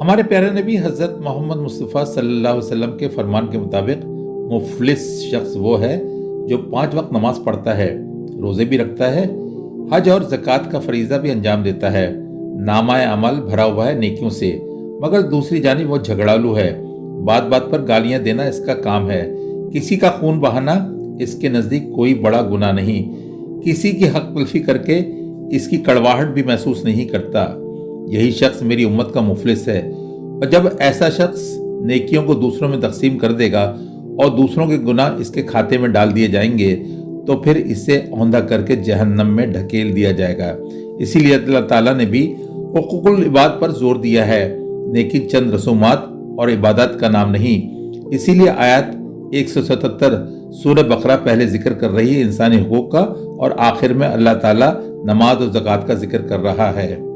हमारे प्यारे नबी हज़रत मोहम्मद मुस्तफ़ा सल्लल्लाहु अलैहि वसल्लम के फरमान के मुताबिक मुफलिस शख्स वो है जो 5 वक्त नमाज पढ़ता है, रोज़े भी रखता है, हज और ज़कात का फरीज़ा भी अंजाम देता है, नामाए अमल भरा हुआ है नेकियों से, मगर दूसरी जानिब वो झगड़ालू है, बात बात पर गालियां देना इसका काम है, किसी का खून बहाना इसके नज़दीक कोई बड़ा गुनाह नहीं, किसी की हक तलफी करके इसकी कड़वाहट भी महसूस नहीं करता। यही शख्स मेरी उम्मत का मुफलिस है। और जब ऐसा शख्स नेकियों को दूसरों में तकसीम कर देगा और दूसरों के गुनाह इसके खाते में डाल दिए जाएंगे तो फिर इसे औंधा करके जहन्नम में ढकेल दिया जाएगा। इसीलिए अल्लाह ताला ने भी हुकूकुल इबाद पर जोर दिया है, नेकी चंद रसूमात और इबादत का नाम नहीं। इसीलिए आयत 177 सूरह बकरा पहले जिक्र कर रही है इंसानी हुकूक का और आखिर में अल्लाह ताला नमाज और ज़कात का जिक्र कर रहा है।